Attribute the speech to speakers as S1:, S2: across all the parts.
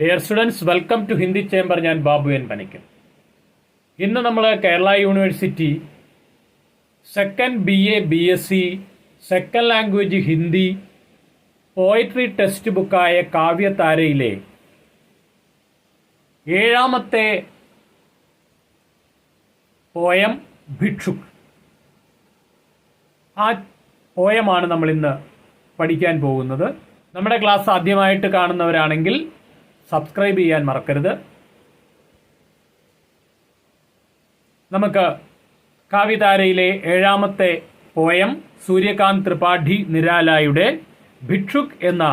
S1: Dear students, welcome to Hindi chamber. ഞാൻ Babu N Panickal. ഇന്ന് നമ്മൾ Kerala university second BA BSc second language Hindi poetry text ബുക്കായ കാവ്യതാരയിലെ 7ാമത്തെ പോയം ഭിക്ഷുക്, ആ പോയമാണ് നമ്മൾ ഇന്ന് പഠിക്കാൻ പോകുന്നത്. നമ്മുടെ ക്ലാസ് ആദ്യമായിട്ട് കാണുന്നവരാണെങ്കിൽ സബ്സ്ക്രൈബ് ചെയ്യാൻ മറക്കരുത്. നമുക്ക് കാവ്യതാരയിലെ 7ാമത്തെ പോയം സൂര്യകാന്ത് ത്രിപാഠി നിരാലായുടെ ഭിക്ഷുക് എന്ന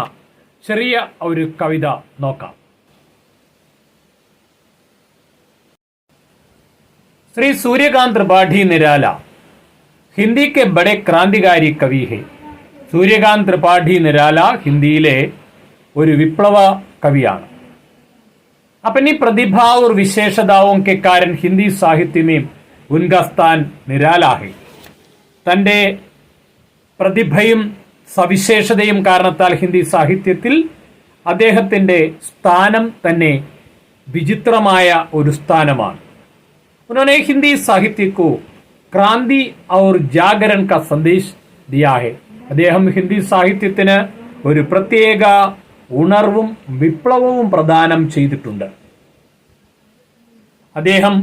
S1: ചെറിയ ഒരു കവിത നോക്കാം. श्री सूर्यकांत त्रिपाठी निराला हिंदी के बड़े क्रांतिकारी कवि है. सूर्यकांत त्रिपाठी निराला हिंदिയിലെ ഒരു വിപ്ലവ കവിയാണ്. अपनी प्रतिभा और विशेषताओं के कारण हिंदी साहित्य में उनका स्थान निराला है. തന്റെ പ്രതിഭയും സവിശേഷതയും കാരണത്താൽ ഹിന്ദി സാഹിത്യത്തിൽ അദ്ദേഹത്തിന്റെ സ്ഥാനം തന്നെ വിചിത്രമായ ഒരു സ്ഥാനമാണ്. उन्होंने हिंदी साहित्य को क्रांति और जागरण का संदेश दिया है. അദ്ദേഹം ഹിന്ദി സാഹിത്യത്തിന് ഒരു പ്രത്യേക ഉണർവും വിപ്ലവവും പ്രദാനം ചെയ്തിട്ടുണ്ട്. അദ്ദേഹം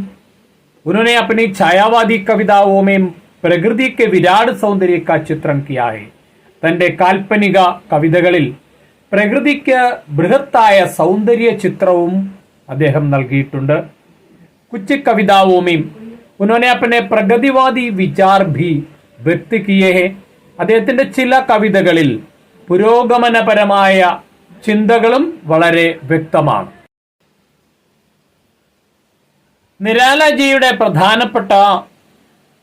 S1: उन्होंने अपनी छायावादी कविताओं में प्रकृति के विराट सौंदर्य का चित्रण किया है. തന്റെ കാൽപ്പനിക കവിതകളിൽ പ്രകൃതിക്ക് ബൃഹത്തായ സൗന്ദര്യ ചിത്രവും അദ്ദേഹം നൽകിയിട്ടുണ്ട്. कुछ कविताओं में उन्होंने अपने प्रगतिवादी विचार भी व्यक्त किए हैं. അദ്ദേഹത്തിന്റെ ചില കവിതകളിൽ പുരോഗമനപരമായ ചിന്തകളും വളരെ വ്യക്തമാണ്. നിരാലാജിയുടെ പ്രധാനപ്പെട്ട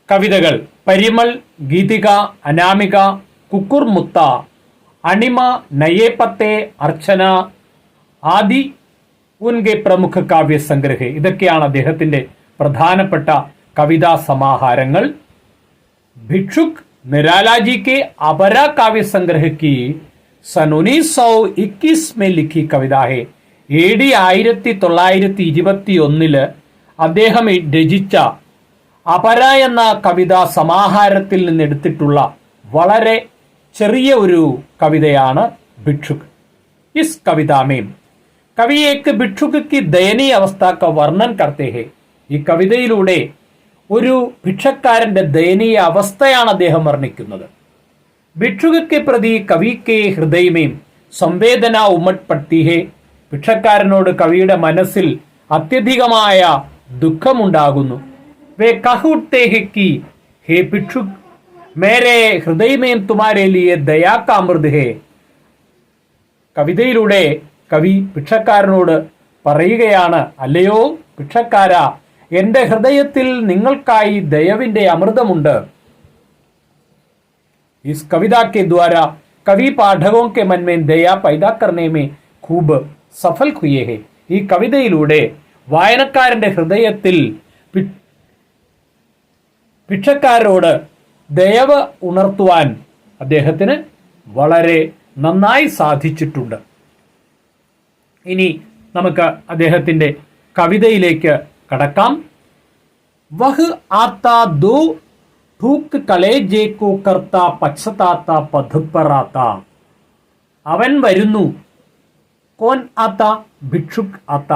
S1: കവിതകൾ പരിമൾ, ഗീതിക, അനാമിക, കുക്കുർമുത്ത, അണിമ, നയേപത്തെ, അർച്ചന ആദി ഉൻകെ പ്രമുഖ കാവ്യ സംഗ്രഹ. ഇതൊക്കെയാണ് അദ്ദേഹത്തിന്റെ പ്രധാനപ്പെട്ട കവിതാ സമാഹാരങ്ങൾ. ഭിക്ഷുക് निरालाजी के अपरा काव्य संग्रह की सन 1921 में लिखी कविता है. AD 1921 അദ്ദേഹം രചിച്ച അപര എന്ന കവിതാ സമാഹാരത്തിൽ നിന്നെടുത്തിട്ടുള്ള വളരെ ചെറിയ ഒരു കവിതയാണ് ഭിക്ഷുക്. इस कविता में कवि एक भिक्षुक की दयनीय अवस्था का वर्णन करते हैं. ഈ കവിതയിലൂടെ ഒരു ഭിക്ഷക്കാരന്റെ ദയനീയ അവസ്ഥയാണ് അദ്ദേഹം വർണ്ണിക്കുന്നത്. ഭിക്ഷുക് പ്രതി കവി കെ ഹൃദയമേം സംവേദന ഉമട് പട്ടി ഹെ. ഭിക്ഷക്കാരനോട് കവിയുടെ മനസ്സിൽ അത്യധികമായ ദുഃഖമുണ്ടാകുന്നു. വേ കഹുട്ടെ ഹെ കി ഹേ ഭിക്ഷുക് മേരെ ഹൃദയമേം തുമാരെ ലിയെ ദയാ കാ അമൃത് ഹെ. കവിതയിലൂടെ കവി ഭിക്ഷക്കാരനോട് പറയുകയാണ്, അല്ലയോ ഭിക്ഷക്കാര, എന്റെ ഹൃദയത്തിൽ നിങ്ങൾക്കായി ദയവിന്റെ അമൃതമുണ്ട്. इस कविता के द्वारा कवि पाठकों के मन में दया पैदा करने में खूब सफल हुए हैं. ഈ കവിതയിലൂടെ വായനക്കാരന്റെ ഹൃദയത്തിൽ ഭിക്ഷക്കാരോട് ദയവ് ഉണർത്തുവാൻ അദ്ദേഹത്തിന് വളരെ നന്നായി സാധിച്ചിട്ടുണ്ട്. ഇനി നമുക്ക് അദ്ദേഹത്തിന്റെ കവിതയിലേക്ക് കടക്കാം. വഹ് ആത്താ ദോ ഠൂക്ക് കലേജേ കോ കർത്താ പശ്ചാത്താത്ത പഥുപ്പറാത്ത. അവൻ വരുന്നു. കോൻ ആത്ത? ഭിക്ഷുക് ആത്ത.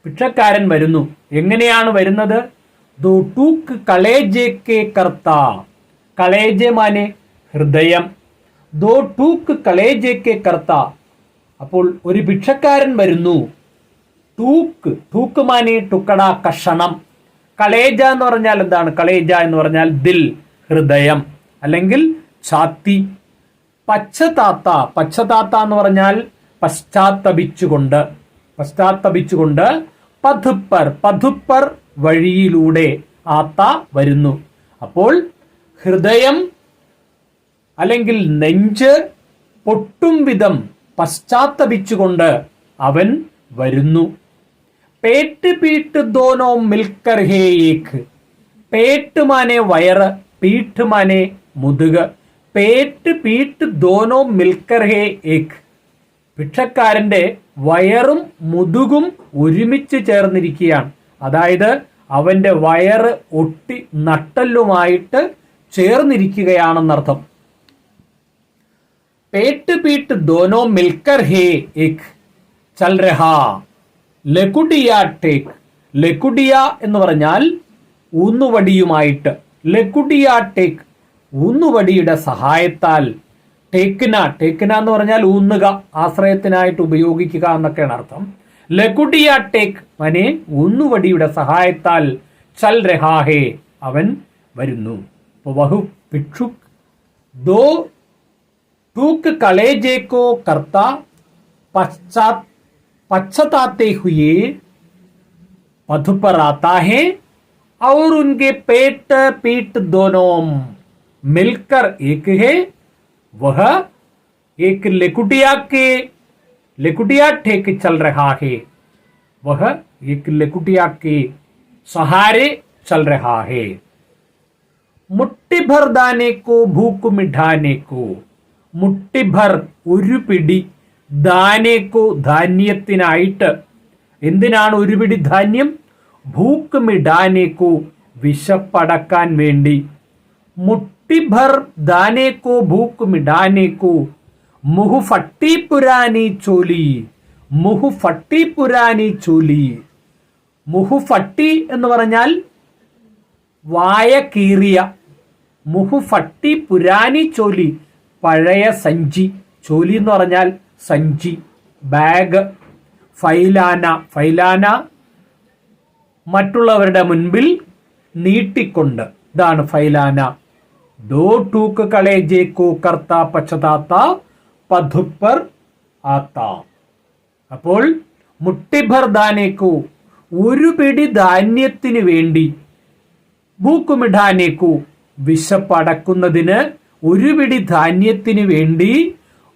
S1: ഭിക്ഷക്കാരൻ വരുന്നു. എങ്ങനെയാണ് വരുന്നത്? ദോ ഠൂക്ക് കലേജേ കെ കർത്താ. കലേജെ മാനെ ഹൃദയം. ദോ ഠൂക്ക് കലേജേ കെ കർത്താ. അപ്പോൾ ഒരു ഭിക്ഷക്കാരൻ വരുന്നു. ടൂക്ക്, ടൂക്ക് മാനെ ടുക്കട, കഷണം. കളേജ എന്ന് പറഞ്ഞാൽ എന്താണ്? കളേജ എന്ന് പറഞ്ഞാൽ ദിൽ, ഹൃദയം അല്ലെങ്കിൽ ഛാത്തി. പശ്ചാത്താത്ത, പശ്ചാത്താത്ത എന്ന് പറഞ്ഞാൽ പശ്ചാത്തപിച്ചുകൊണ്ട്, പശ്ചാത്തപിച്ചുകൊണ്ട്. പഥുപ്പർ, പഥുപ്പർ വഴിയിലൂടെ. ആത്ത വരുന്നു. അപ്പോൾ ഹൃദയം അല്ലെങ്കിൽ നെഞ്ച് പൊട്ടും വിധം പശ്ചാത്തപിച്ചുകൊണ്ട് അവൻ വരുന്നു. പേട്ട് പീട്ട് ദോനോ മിൽക്കർ ഹേ ഏക്. പേട്ട് മാനെ വയറ്, പീഠ് മാനെ മുതുക്. പേട്ട് പീട്ട് ദോനോ മിൽക്കർ ഹേ ഏക്. ഭിക്ഷക്കാരന്റെ വയറും മുതുകും ഒരുമിച്ച് ചേർന്നിരിക്കുകയാണ്. അതായത് അവന്റെ വയറ് ഒട്ടി നട്ടല്ലുമായിട്ട് ചേർന്നിരിക്കുകയാണെന്നർത്ഥം. पेट पीठ दोनों मिलकर है एक चल रहा ലക്കുടിയ ടേക്ക്. ലക്കുടിയ എന്ന് പറഞ്ഞാൽ ഊന്നുവടിയുമായിട്ട്. ലക്കുടിയ ടേക്ക് ഊന്നുവടിയുടെ സഹായത്താൽ. ടേക്കിന എന്ന് പറഞ്ഞാൽ ഊന്നുക, ആശ്രയത്തിനായിട്ട് ഉപയോഗിക്കുക എന്നൊക്കെയാണ് അർത്ഥം. ലക്കുടിയ ടേക്ക് മനെ ഊന്നുവടിയുടെ സഹായത്താൽ ചൽ രഹാഹേ അവൻ വരുന്നു. വഹു ഭിക്ഷുക് ദോ टूक कलेजे को करता पश्चाताते हुए पथ पर आता है और उनके पेट पीठ दोनों मिलकर एक है. वह एक लेकुटिया ठेक चल रहा है. वह एक लेकुटिया के सहारे चल रहा है. मुट्ठी भर दाने को भूख मिठाने को. മുട്ടിഭർ ഒരു പിടി, ദാനേക്കോ ധാന്യത്തിനായിട്ട്. എന്തിനാണ് ഒരു പിടി ധാന്യം? ഭൂക്ക് മിഡാനേക്കോ വിശപ്പടക്കാൻ വേണ്ടി. മുട്ടിഭർ ദാനേക്കോ ഭൂക്ക് മിഡാനേക്കോ. മുഹു ഫട്ടി പുരാനി ചോലി. മുഹു ഫട്ടി പുരാനി ചോലി. മുഹു ഫട്ടി എന്ന് പറഞ്ഞാൽ വായ കീറിയ. മുഹു ഫട്ടി പുരാനി ചോലി പഴയ സഞ്ചി. ചോലി എന്ന് പറഞ്ഞാൽ സഞ്ചി, ബാഗ്. ഫൈലാന മറ്റുള്ളവരുടെ മുൻപിൽ നീട്ടിക്കൊണ്ട്. ഇതാണ് ഫൈലാന. ദോ ടൂക്ക് കളേജെ കോ കർത്ത പശ്ചാത്ത പധുപ്പർ ആത്ത. അപ്പോൾ മുട്ടിഭർ ദാനേക്കു ഒരു പിടി ധാന്യത്തിന് വേണ്ടി, ഭൂക്കുമിഠാനേക്കു വിശപ്പടക്കുന്നതിന് ഒരു പിടി ധാന്യത്തിന് വേണ്ടി,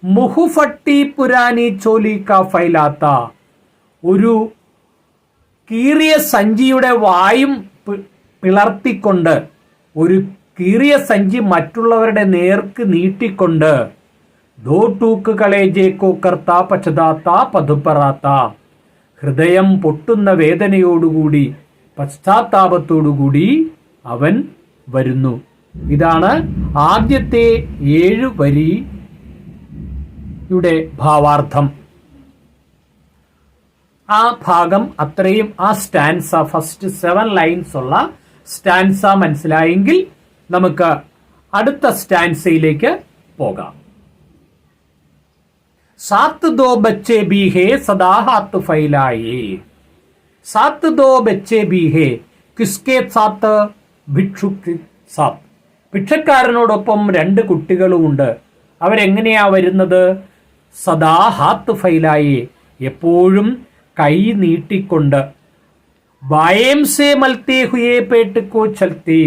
S1: മുഹുഫട്ടി പുരാനി ചോലി കാ ഫൈലാത്ത ഒരു കീറിയ സഞ്ചിയുടെ വായും പിളർത്തിക്കൊണ്ട്, ഒരു കീറിയ സഞ്ചി മറ്റുള്ളവരുടെ നേർക്ക് നീട്ടിക്കൊണ്ട്. ദോ ടൂക്ക് കളേജേക്കോ കർത്ത പശ്ചാത്ത പതുപ്പറാത്ത ഹൃദയം പൊട്ടുന്ന വേദനയോടുകൂടി, പശ്ചാത്താപത്തോടുകൂടി അവൻ വരുന്നു. ഇതാണ് ആദ്യത്തെ 7 വരിയുടെ ഭാവാർത്ഥം. ആ ഭാഗം അത്രയും, ആ സ്റ്റാൻസ, ഫസ്റ്റ് 7 ലൈൻസ് ഉള്ള സ്റ്റാൻസ മനസ്സിലായെങ്കിൽ നമുക്ക് അടുത്ത സ്റ്റാൻസയിലേക്ക് പോകാം. सात दो बच्चे भी है सदा हाथ फैलाए. सात दो बच्चे भी है किसके साथ? ഭിക്ഷുക് സാത്ത്. ഭിക്ഷക്കാരനോടൊപ്പം 2 കുട്ടികളുമുണ്ട്. അവരെങ്ങനെയാ വരുന്നത്? സദാ ഹാത്ത് ഫൈലായി എപ്പോഴും കൈ നീട്ടിക്കൊണ്ട്. ബായേം സേ മൽത്തേ ഹുയേ പേട്ട് കോ ചൽത്തേ.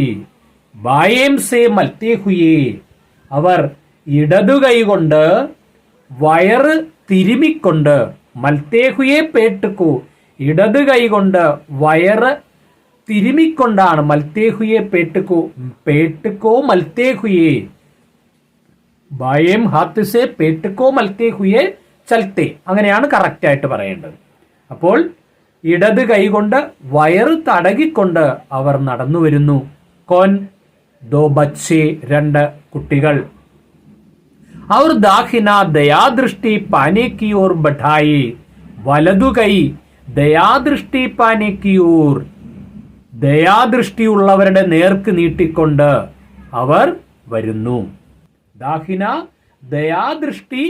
S1: ബായേം സേ മൽത്തേ ഹുയേ അവർ ഇടതു കൈ കൊണ്ട് വയറ് തിരുമിക്കൊണ്ട്. മൽത്തേ ഹുയേ പേട്ട് കോ ഇടതു കൈ കൊണ്ട് വയറ് തിരുമിക്കൊണ്ടാണ്. മൽത്തേ ഹുയേ പേട്ടുകോ, പേട്ടുകോ മൽത്തേ ഹുയേ. ബായേം ഹാത്ത് സേ പേട്ടുകോ മൽത്തേ ഹുയേ ചൽത്തേ. അങ്ങനെയാണ് കറക്റ്റ് ആയിട്ട് പറയേണ്ടത്. അപ്പോൾ ഇടത് കൈകൊണ്ട് വയറ് തടകിക്കൊണ്ട് അവർ നടന്നു വരുന്നു. കോൻ? ദോ ബച്ചേ 2 കുട്ടികൾ. അവർ ദാഹിന ദയാദൃഷ്ടി പാനെ കി ഓർ ബഠായി. വലതു കൈ ദയാദൃഷ്ടി പാനെ കി ഓർ ദയാദൃഷ്ടിയുള്ളവരുടെ നേർക്ക് നീട്ടിക്കൊണ്ട് അവർ വരുന്നു. ദാഹിന ദയാദൃഷ്ടി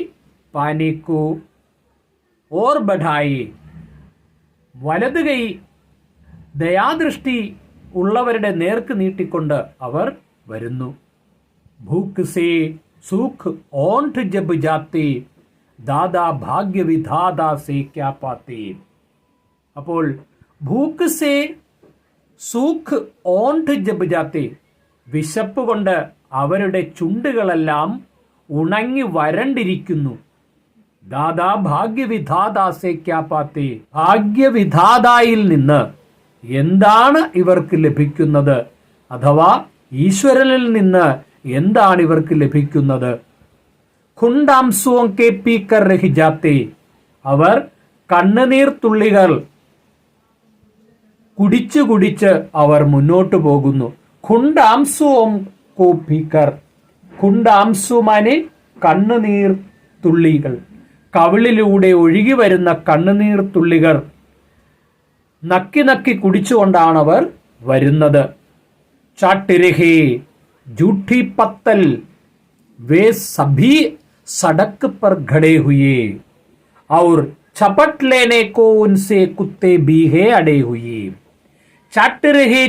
S1: പാനിക്കു ഓർ ബഠായി. വലത് കൈ ദയാദൃഷ്ടി ഉള്ളവരുടെ നേർക്ക് നീട്ടിക്കൊണ്ട് അവർ വരുന്നു. ഭൂക്ക് സേ സുഖ് ഓൺഠ് ജബ് ജാത്തെ ദാദാ ഭാഗ്യ വിധാതാ സേ ക്യാ പാത്തേ. അപ്പോൾ ഭൂക്ക് സേ സൂഖ് ഓൺഠ് ജബ് ജാത്തെ വിശപ്പ് കൊണ്ട് അവരുടെ ചുണ്ടുകളെല്ലാം ഉണങ്ങി വരണ്ടിരിക്കുന്നു. ദാദാ ഭാഗ്യവിധാതാ സേ ക്യാ പാത്തേ. ഭാഗ്യവിധാതായിൽ നിന്ന് എന്താണ് ഇവർക്ക് ലഭിക്കുന്നത്? അഥവാ ഈശ്വരനിൽ നിന്ന് എന്താണ് ഇവർക്ക് ലഭിക്കുന്നത്? ഖുണ്ടാംസുओं के पीकर रह जाते അവർ കണ്ണുനീർ തുള്ളികൾ കുടിച്ച് കുടിച്ച് അവർ മുന്നോട്ട് പോകുന്നു. ഖുണ്ടാംസും കോപ്പിക്കർ, ഖുണ്ടാംസു മാനെ കണ്ണുനീർ തുള്ളികൾ, കവിളിലൂടെ ഒഴുകി വരുന്ന കണ്ണുനീർ തുള്ളികൾ നക്കി നക്കി കുടിച്ചുകൊണ്ടാണ് അവർ വരുന്നത്. ചാട്ടിരഹേ ജൂഠി പത്തൽ वे सभी सड़क पर खड़े हुए और झपट लेने को उनसे कुत्ते भी है अड़े हुए. चट रहे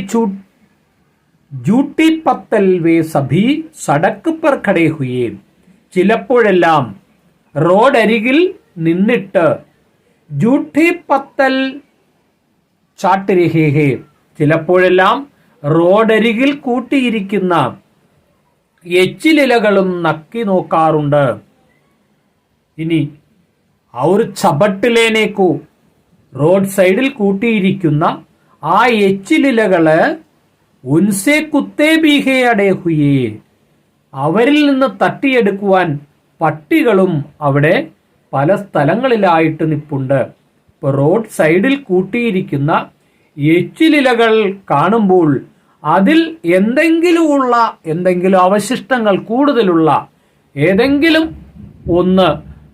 S1: जूठी पत्तल वे सभी सड़क पर खड़े हुए. ചിലപ്പോഴെല്ലാം റോഡരികിൽ നിന്നിട്ട് ജൂഠി പത്തൽ ചാട്ട് രഹേ ഹേ, ചിലപ്പോഴെല്ലാം റോഡരികിൽ കൂട്ടിയിരിക്കുന്ന എച്ചിലിലകളും നക്കി നോക്കാറുണ്ട്. ഇനി ഔർ ചപട്ടിലേനേക്കു, റോഡ് സൈഡിൽ കൂട്ടിയിരിക്കുന്ന ആ എച്ചിലിലകള് ഉൻസെ കുത്തേ ബീഹേ അടേ ഹുയേ, അവരിൽ നിന്ന് തട്ടിയെടുക്കുവാൻ പട്ടികളും അവിടെ പല സ്ഥലങ്ങളിലായിട്ട് നിപ്പുണ്ട്. ഇപ്പൊ റോഡ് സൈഡിൽ കൂട്ടിയിരിക്കുന്ന എച്ചിലിലകൾ കാണുമ്പോൾ അതിൽ എന്തെങ്കിലും അവശിഷ്ടങ്ങൾ കൂടുതലുള്ള ഏതെങ്കിലും ഒന്ന്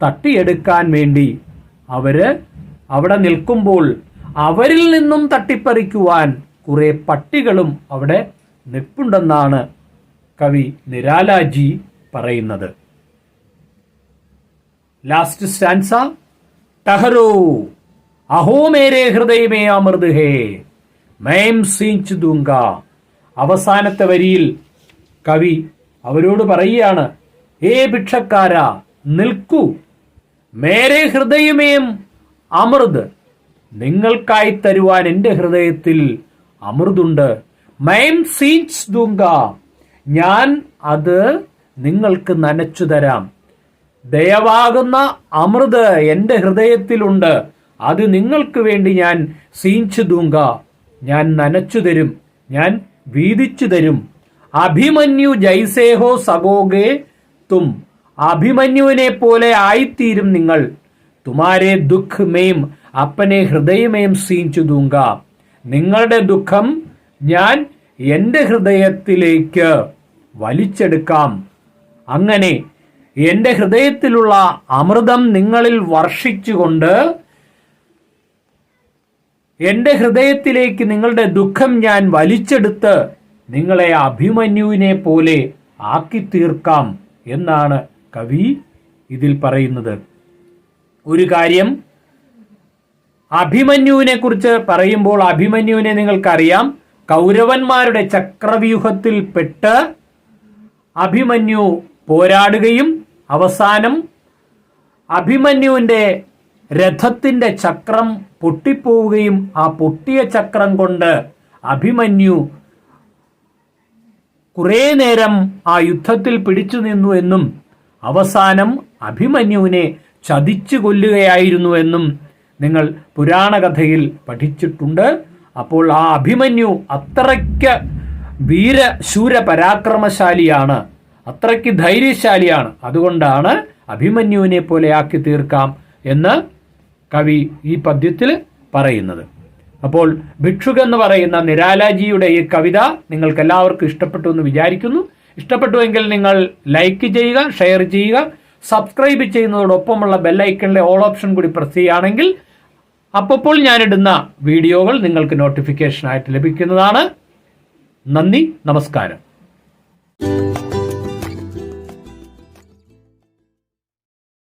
S1: തട്ടിയെടുക്കാൻ വേണ്ടി അവര് അവിടെ നിൽക്കുമ്പോൾ അവരിൽ നിന്നും തട്ടിപ്പറിക്കുവാൻ കുറെ പട്ടികളും അവിടെ നിൽപ്പുണ്ടെന്നാണ് കവി നിരാലാജി പറയുന്നത്. ലാസ്റ്റ് സ്റ്റാൻസ, ടഹറോ അഹോ മേരെ ഹൃദയമേ അമൃത് ഹേ മൈം സീഞ്ച് ദൂങ്ക. അവസാനത്തെ വരിയിൽ കവി അവരോട് പറയുകയാണ്, ഏ ഭിക്ഷക്കാരാ നിൽക്കൂ, മേരെ ഹൃദയമേം അമൃത്, നിങ്ങൾക്കായി തരുവാൻ എൻ്റെ ഹൃദയത്തിൽ അമൃതുണ്ട്. മൈം സീഞ്ച് ദൂങ്ക, ഞാൻ അത് നിങ്ങൾക്ക് നനച്ചു തരാം. ദയവാകുന്ന അമൃത് എൻ്റെ ഹൃദയത്തിലുണ്ട്, അത് നിങ്ങൾക്ക് വേണ്ടി ഞാൻ സീഞ്ച് ദൂങ്ക, ഞാൻ നനച്ചു തരും, ഞാൻ വീതിച്ചു തരും. അഭിമന്യു ജൈസേഹോ സഗോഗേ തും, അഭിമന്യുവിനെ പോലെ ആയിത്തീരും നിങ്ങൾ. തുമാരെ ദുഃഖ് മേം അപ്പനെ ഹൃദയമേം സീഞ്ചു ദൂങ്ക, നിങ്ങളുടെ ദുഃഖം ഞാൻ എൻ്റെ ഹൃദയത്തിലേക്ക് വലിച്ചെടുക്കാം. അങ്ങനെ എൻ്റെ ഹൃദയത്തിലുള്ള അമൃതം നിങ്ങളിൽ വർഷിച്ചുകൊണ്ട് എൻ്റെ ഹൃദയത്തിലേക്ക് നിങ്ങളുടെ ദുഃഖം ഞാൻ വലിച്ചെടുത്ത് നിങ്ങളെ അഭിമന്യുവിനെ പോലെ ആക്കി തീർക്കാം എന്നാണ് കവി ഇതിൽ പറയുന്നത്. ഒരു കാര്യം, അഭിമന്യുവിനെ കുറിച്ച് പറയുമ്പോൾ അഭിമന്യുവിനെ നിങ്ങൾക്കറിയാം, കൗരവന്മാരുടെ ചക്രവ്യൂഹത്തിൽപ്പെട്ട് അഭിമന്യു പോരാടുകയും അവസാനം അഭിമന്യുവിൻ്റെ രഥത്തിന്റെ ചക്രം പൊട്ടിപ്പോവുകയും ആ പൊട്ടിയ ചക്രം കൊണ്ട് അഭിമന്യു കുറെ നേരം ആ യുദ്ധത്തിൽ പിടിച്ചു നിന്നു എന്നും അവസാനം അഭിമന്യുവിനെ ചതിച്ചു കൊല്ലുകയായിരുന്നു എന്നും നിങ്ങൾ പുരാണകഥയിൽ പഠിച്ചിട്ടുണ്ട്. അപ്പോൾ ആ അഭിമന്യു അത്രയ്ക്ക് വീരശൂര പരാക്രമശാലിയാണ്, അത്രയ്ക്ക് ധൈര്യശാലിയാണ്. അതുകൊണ്ടാണ് അഭിമന്യുവിനെ പോലെ ആക്കി തീർക്കാം എന്ന് കവി ഈ പദ്യത്തിൽ പറയുന്നത്. അപ്പോൾ ഭിക്ഷുക് എന്ന് പറയുന്ന നിരാലാജിയുടെ ഈ കവിത നിങ്ങൾക്ക് എല്ലാവർക്കും ഇഷ്ടപ്പെട്ടു എന്ന് വിചാരിക്കുന്നു. ഇഷ്ടപ്പെട്ടുവെങ്കിൽ നിങ്ങൾ ലൈക്ക് ചെയ്യുക, ഷെയർ ചെയ്യുക, സബ്സ്ക്രൈബ് ചെയ്യുന്നതോടൊപ്പമുള്ള ബെല്ലൈക്കണിലെ ഓൾ ഓപ്ഷൻ കൂടി പ്രസ് ചെയ്യുകയാണെങ്കിൽ അപ്പോൾ ഞാനിടുന്ന വീഡിയോകൾ നിങ്ങൾക്ക് നോട്ടിഫിക്കേഷനായിട്ട് ലഭിക്കുന്നതാണ്. നന്ദി, നമസ്കാരം.